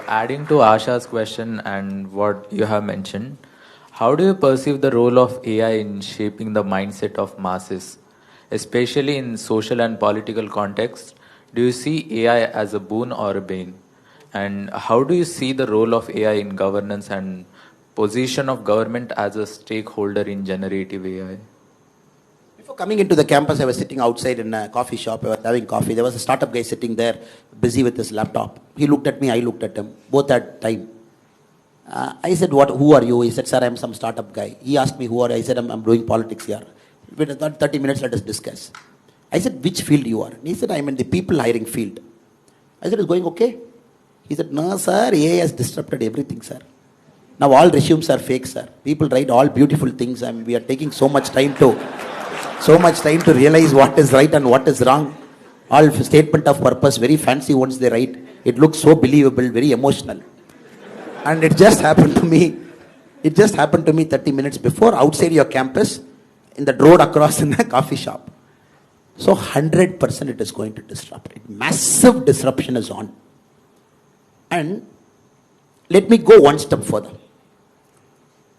Adding to Asha's question and what you have mentioned, how do you perceive the role of AI in shaping the mindset of masses, especially in social and political contexts? Do you see AI as a boon or a bane? And how do you see the role of AI in governance and position of government as a stakeholder in generative AI? Before coming into the campus, I was sitting outside in a coffee shop. I was having coffee. There was a startup guy sitting there, busy with his laptop. He looked at me, I looked at him. Both had time. I said, who are you? He said, sir, I'm some startup guy. He asked me, who are you? I said, I'm doing politics here. Within 30 minutes, let us discuss. I said, which field you are? And he said, I'm in the people hiring field. I said, it's going okay? He said, no, sir, AI has disrupted everything, sir. Now all resumes are fake, sir. People write all beautiful things, and we are taking so much time to realize what is right and what is wrong. All statement of purpose, very fancy ones they write. It looks so believable, very emotional. And it just happened to me. It just happened to me 30 minutes before, outside your campus, in the road across in a coffee shop. So 100% it is going to disrupt. Massive disruption is on. And let me go one step further.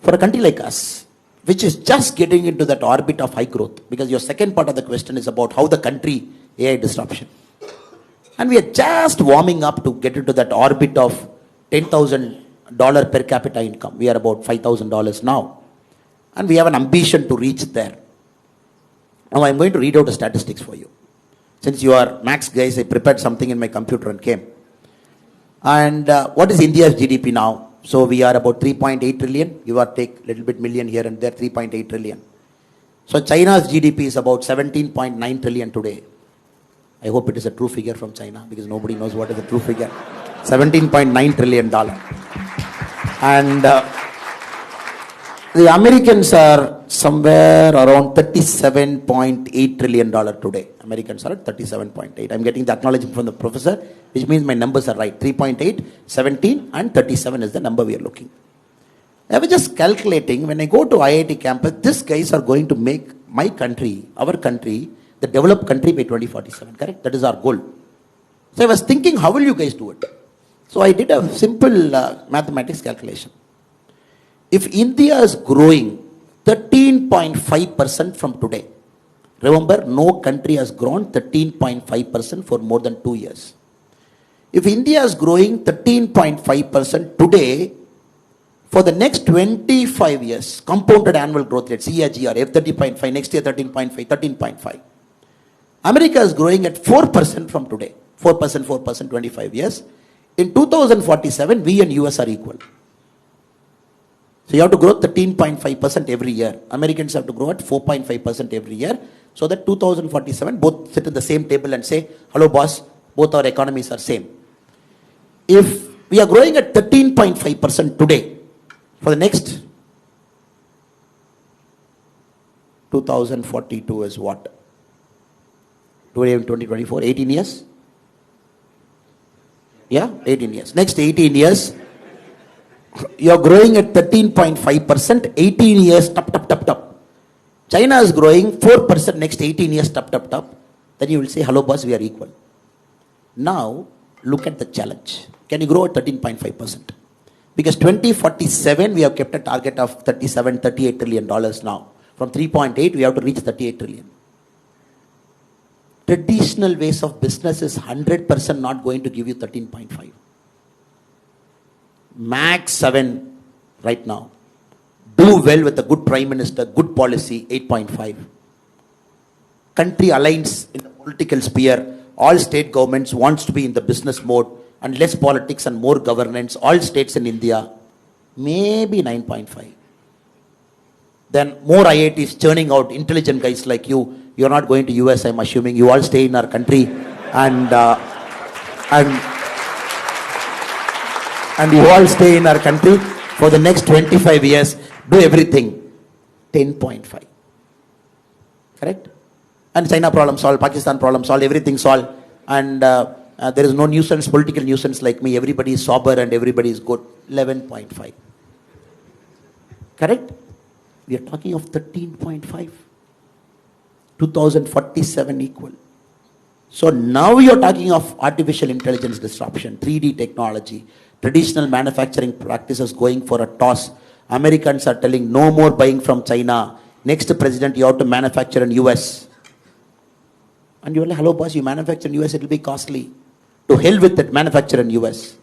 For a country like us, which is just getting into that orbit of high growth, because your second part of the question is about how the country AI disruption. And we are just warming up to get into that orbit of $10,000 per capita income. We are about $5,000 now. And we have an ambition to reach there. Now I'm going to read out the statistics for you. Since you are Max guys, I prepared something in my computer and came. And what is India's GDP now? So we are about 3.8 trillion. Give or take a little bit million here and there, 3.8 trillion. So China's GDP is about 17.9 trillion today. I hope it is a true figure from China, because nobody knows what is the true figure. $17.9 trillion. And the Americans are somewhere around $37.8 trillion today. Americans are at 37.8. I'm getting the acknowledgement from the professor, which means my numbers are right. 3.8, 17 and 37 is the number we are looking. I was just calculating, when I go to IIT campus, these guys are going to make my country, our country, the developed country by 2047, correct? That is our goal. So I was thinking, how will you guys do it? So I did a simple mathematics calculation. If India is growing 13.5% from today, remember, no country has grown 13.5% for more than 2 years. If India is growing 13.5% today, for the next 25 years, compounded annual growth rate, CAGR, F30.5, next year 13.5. America is growing at 4% from today. 4%, 25 years. In 2047, we and US are equal. So you have to grow 13.5% every year. Americans have to grow at 4.5% every year. So that 2047, both sit at the same table and say, hello boss, both our economies are same. If we are growing at 13.5% today, for the next 2042 is what? Today in 2024, 18 years? Yeah, 18 years. Next 18 years, you are growing at 13.5%, 18 years, top. China is growing 4% next 18 years, top. Then you will say, hello boss, we are equal. Now, look at the challenge. Can you grow at 13.5%? Because 2047, we have kept a target of $38 trillion now. From 3.8, we have to reach 38 trillion. Traditional ways of business is 100% not going to give you 13.5. Max 7 right now. Do well with a good prime minister, good policy, 8.5. Country aligns in the political sphere. All state governments wants to be in the business mode, and less politics and more governance. All states in India, maybe 9.5. Then more IITs churning out intelligent guys like you. You're not going to US, I'm assuming. You all stay in our country, and you all stay in our country for the next 25 years. Do everything. 10.5. Correct? And China problem solved, Pakistan problem solved, everything solved. And there is no nuisance, political nuisance like me. Everybody is sober and everybody is good. 11.5. Correct? We are talking of 13.5. 2047 equal. So now you are talking of artificial intelligence disruption, 3D technology, Traditional manufacturing practices going for a toss. Americans are telling no more buying from China. Next president, you have to manufacture in US. And you're like, hello boss, you manufacture in US, it will be costly. To hell with it, manufacture in US.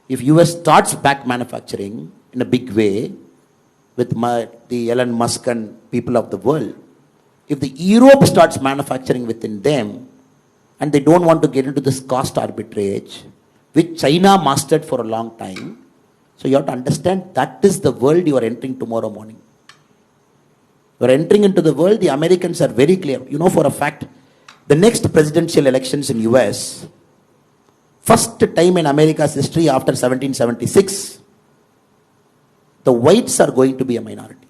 If US starts back manufacturing in a big way, with the Elon Musk and people of the world, if the Europe starts manufacturing within them, and they don't want to get into this cost arbitrage, which China mastered for a long time, so you have to understand that is the world you are entering tomorrow morning. You are entering into the world, the Americans are very clear. You know for a fact, the next presidential elections in US, first time in America's history after 1776, the whites are going to be a minority.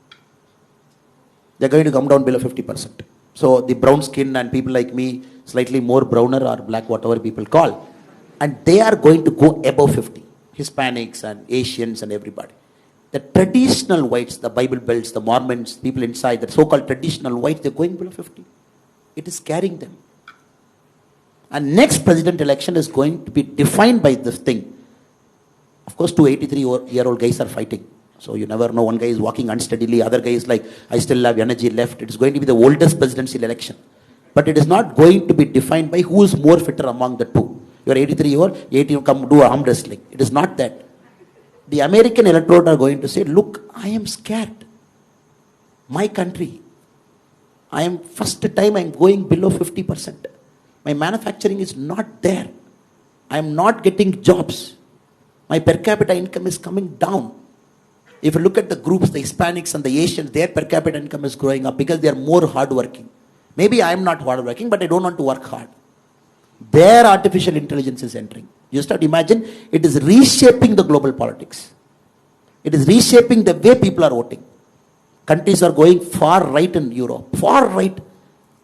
They're going to come down below 50%. So the brown skin and people like me, slightly more browner or black, whatever people call, and they are going to go above 50. Hispanics and Asians and everybody. The traditional whites, the Bible Belts, the Mormons, people inside, the so-called traditional whites, they're going below 50. It is scaring them. And next president election is going to be defined by this thing. Of course, two 83-year-old guys are fighting. So you never know, one guy is walking unsteadily, other guy is like, I still have energy left. It is going to be the oldest presidential election. But it is not going to be defined by who is more fitter among the two. You are 83 years old, 18 come do arm wrestling. It is not that. The American electorate are going to say, look, I am scared. My country, first time I am going below 50%. My manufacturing is not there. I am not getting jobs. My per capita income is coming down. If you look at the groups, the Hispanics and the Asians, their per capita income is growing up because they are more hardworking. Maybe I am not hardworking, but I don't want to work hard. Their artificial intelligence is entering. You start imagine, it is reshaping the global politics. It is reshaping the way people are voting. Countries are going far right in Europe. Far right.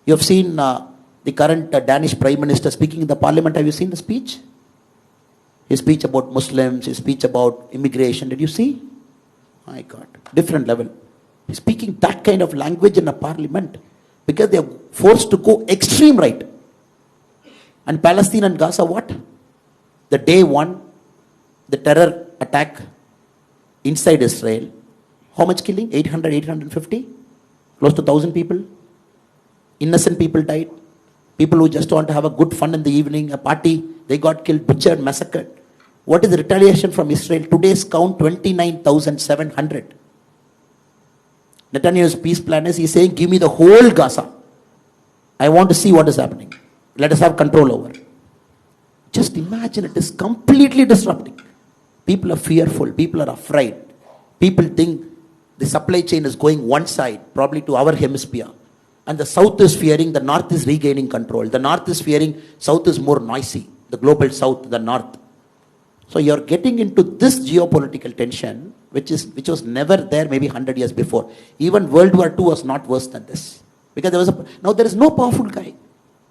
You have seen the current Danish Prime Minister speaking in the parliament. Have you seen the speech? His speech about Muslims, his speech about immigration. Did you see? My God. Different level. He's speaking that kind of language in a parliament because they are forced to go extreme right. And Palestine and Gaza, what? The day one, the terror attack inside Israel. How much killing? 800, 850? Close to 1,000 people. Innocent people died. People who just want to have a good fun in the evening, a party, they got killed, butchered, massacred. What is the retaliation from Israel? Today's count, 29,700. Netanyahu's peace plan is, he's saying, give me the whole Gaza. I want to see what is happening. Let us have control over. Just imagine, it is completely disrupting. People are fearful. People are afraid. People think the supply chain is going one side, probably to our hemisphere. And the south is fearing, the north is regaining control. The north is fearing, south is more noisy. The global south, the north. So you're getting into this geopolitical tension, which was never there maybe 100 years before. Even World War II was not worse than this. Because now there is no powerful guy.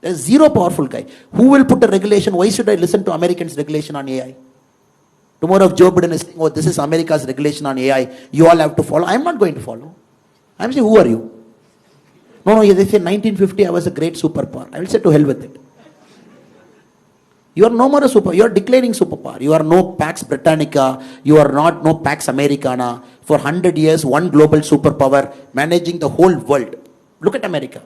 There is zero powerful guy. Who will put a regulation? Why should I listen to Americans' regulation on AI? Tomorrow if Joe Biden is saying, oh, this is America's regulation on AI, you all have to follow. I'm not going to follow. I'm saying, who are you? No, they say 1950 I was a great superpower. I will say to hell with it. You are no more a superpower. You are declaring superpower. You are no Pax Britannica. You are not no Pax Americana. For 100 years, one global superpower managing the whole world. Look at America.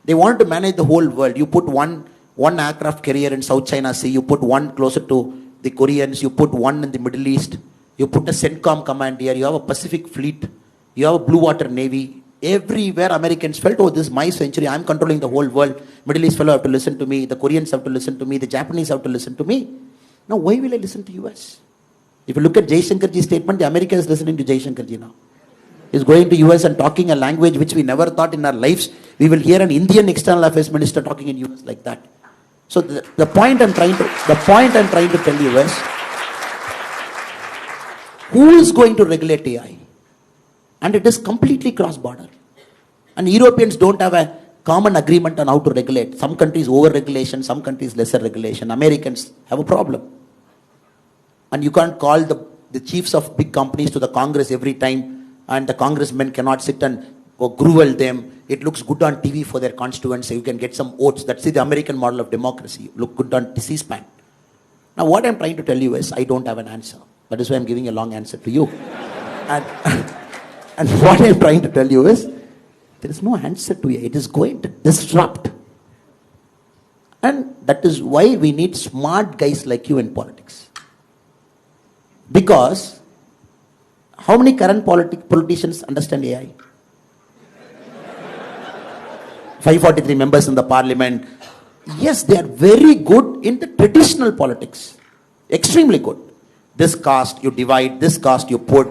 They want to manage the whole world. You put one aircraft carrier in South China Sea. You put one closer to the Koreans. You put one in the Middle East. You put a CENTCOM command here. You have a Pacific fleet. You have a blue water navy. Everywhere Americans felt, oh, this is my century. I'm controlling the whole world. Middle East fellow have to listen to me. The Koreans have to listen to me. The Japanese have to listen to me. Now, why will I listen to US? If you look at Jaishankarji's statement, the America is listening to Jaishankarji now. He's going to US and talking a language which we never thought in our lives. We will hear an Indian external affairs minister talking in US like that. So the point I'm trying to tell you is, who is going to regulate AI? And it is completely cross-border. And Europeans don't have a common agreement on how to regulate. Some countries over-regulation, some countries lesser regulation. Americans have a problem. And you can't call the chiefs of big companies to the Congress every time, and the congressmen cannot sit and grovel them. It looks good on TV for their constituents, so you can get some votes. That's the American model of democracy. Look good on C-SPAN. Now, what I'm trying to tell you is, I don't have an answer. That is why I'm giving a long answer to you. And, and what I'm trying to tell you is, there is no answer to it. It is going to disrupt. And that is why we need smart guys like you in politics. Because, how many current politicians understand AI? 543 members in the parliament. Yes, they are very good in the traditional politics. Extremely good. This caste you divide, this caste you put,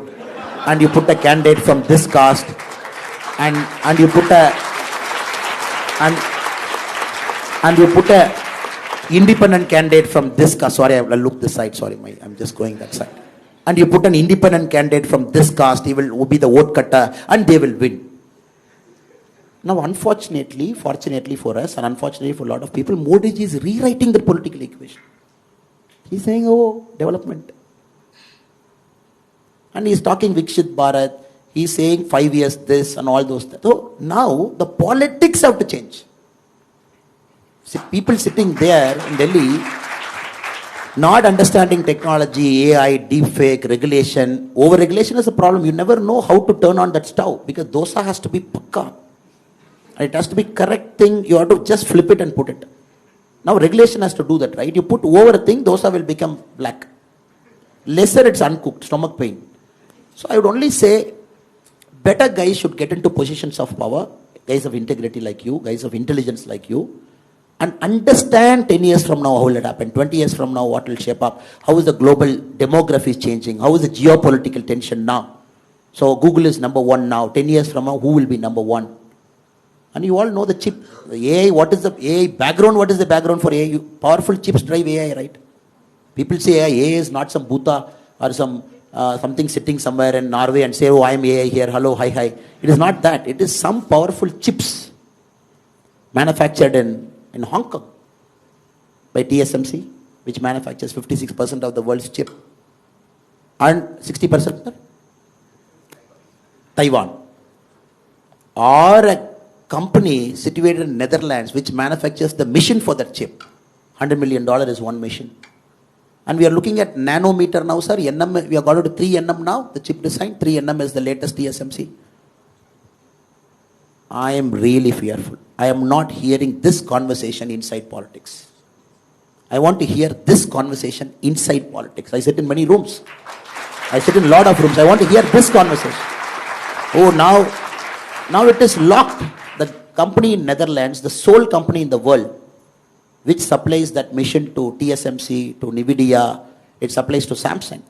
and you put a candidate from this caste, and you put a and you put a independent candidate from this caste. Sorry, I will look this side. Sorry, I'm just going that side. And you put an independent candidate from this caste, he will be the vote cutter, and they will win. Now, unfortunately, fortunately for us, and unfortunately for a lot of people, Modi ji is rewriting the political equation. He's saying, oh, development. And he's talking Vikshit Bharat. He's saying 5 years this and all those things. So now the politics have to change. See, people sitting there in Delhi, not understanding technology, AI, deepfake, regulation. Over-regulation is a problem. You never know how to turn on that stove because dosa has to be pakka. It has to be correct thing. You have to just flip it and put it. Now regulation has to do that, right? You put over a thing, dosa will become black. Lesser it's uncooked, stomach pain. So I would only say, better guys should get into positions of power, guys of integrity like you, guys of intelligence like you, and understand 10 years from now how will it happen, 20 years from now what will shape up, how is the global demography changing, how is the geopolitical tension now. So Google is number one now, 10 years from now who will be number one? And you all know the chip, the AI, what is the AI background, what is the background for AI? Powerful chips drive AI, right? People say AI is not some Bhuta or some something sitting somewhere in Norway and say, oh, I am AI here, hello, hi, hi. It is not that. It is some powerful chips manufactured in Hong Kong by TSMC, which manufactures 56% of the world's chip. And 60% Taiwan. Or a company situated in Netherlands which manufactures the mission for that chip. $100 million is one mission. And we are looking at nanometer now, sir. NM, we have got to 3 nm now, the chip design. 3 nm is the latest TSMC. I am really fearful. I am not hearing this conversation inside politics. I want to hear this conversation inside politics. I sit in many rooms. I sit in a lot of rooms. I want to hear this conversation. Oh, now it is locked. The company in Netherlands, the sole company in the world which supplies that mission to TSMC, to NVIDIA, it supplies to Samsung.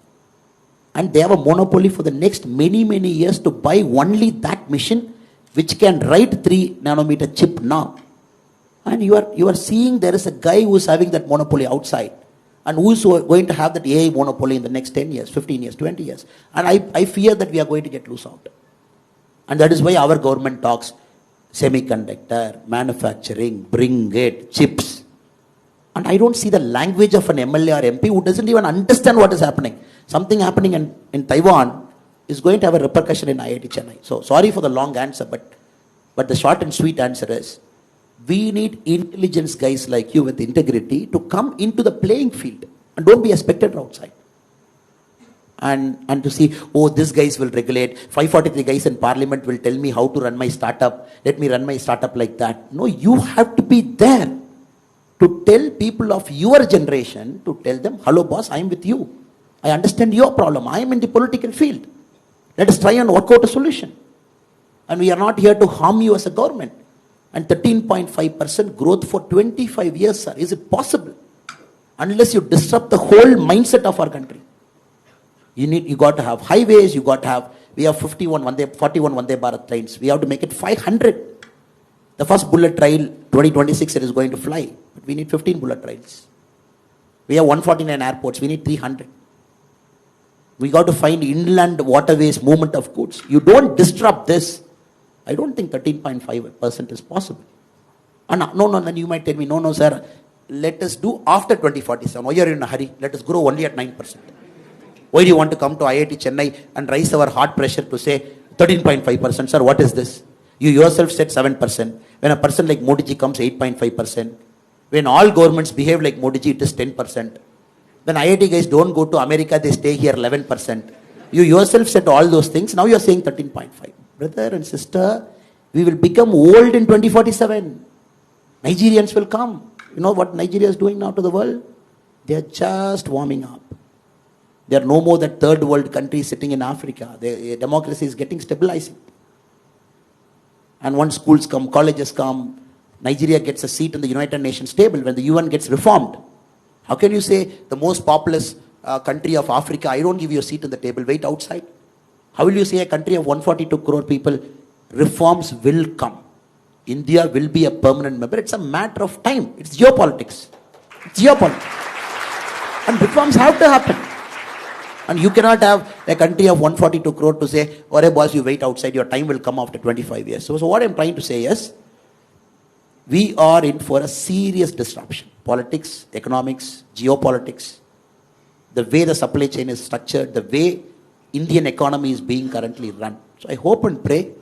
And they have a monopoly for the next many, many years to buy only that mission which can write 3 nanometer chip now. And you are seeing there is a guy who is having that monopoly outside and who is going to have that AI monopoly in the next 10 years, 15 years, 20 years. And I fear that we are going to get loose out. And that is why our government talks semiconductor, manufacturing, bring it, chips. And I don't see the language of an MLA or MP who doesn't even understand what is happening. Something happening in Taiwan is going to have a repercussion in IIT Chennai. So sorry for the long answer, but the short and sweet answer is, we need intelligence guys like you with integrity to come into the playing field and don't be a spectator outside. And to see, oh, these guys will regulate, 543 guys in parliament will tell me how to run my startup, let me run my startup like that. No, you have to be there to tell people of your generation, to tell them, hello boss, I am with you. I understand your problem. I am in the political field. Let us try and work out a solution. And we are not here to harm you as a government. And 13.5% growth for 25 years, sir. Is it possible? Unless you disrupt the whole mindset of our country. You got to have highways, you got to have, we have 41 Vande Bharat trains. We have to make it 500. The first bullet trail, 2026, it is going to fly. But we need 15 bullet trails. We have 149 airports. We need 300. We got to find inland waterways, movement of goods. You don't disrupt this. I don't think 13.5% is possible. And no, then you might tell me, no, sir, let us do after 2047. Why are you in a hurry? Let us grow only at 9%. Why do you want to come to IIT Chennai and raise our heart pressure to say 13.5%? Sir, what is this? You yourself said 7%. When a person like Modi ji comes, 8.5%. When all governments behave like Modi ji, it is 10%. When IIT guys don't go to America, they stay here 11%. You yourself said all those things. Now you are saying 13.5. Brother and sister, we will become old in 2047. Nigerians will come. You know what Nigeria is doing now to the world? They are just warming up. They are no more that third world country sitting in Africa. Their democracy is getting stabilizing. And once schools come, colleges come, Nigeria gets a seat in the United Nations table when the UN gets reformed. How can you say the most populous country of Africa, I don't give you a seat in the table, wait outside? How will you say a country of 142 crore people, reforms will come? India will be a permanent member. It's a matter of time. It's geopolitics. It's geopolitics. And reforms have to happen. And you cannot have a country of 142 crore to say, or a boss, you wait outside, your time will come after 25 years. So what I'm trying to say is, we are in for a serious disruption. Politics, economics, geopolitics, the way the supply chain is structured, the way Indian economy is being currently run. So I hope and pray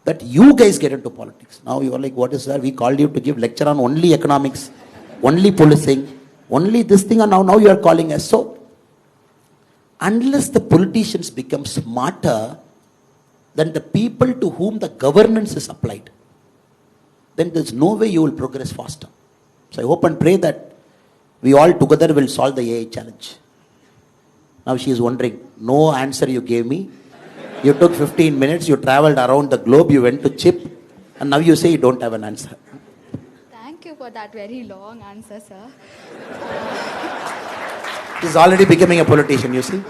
that you guys get into politics. Now you are like, what is that? We called you to give lecture on only economics, only policing, only this thing, and now you are calling us. So, unless the politicians become smarter than the people to whom the governance is applied, then there's no way you will progress faster. So I hope and pray that we all together will solve the AI challenge. Now she is wondering, no answer you gave me. You took 15 minutes, you traveled around the globe, you went to CHIP, and now you say you don't have an answer. Thank you for that very long answer, sir. He's already becoming a politician, you see.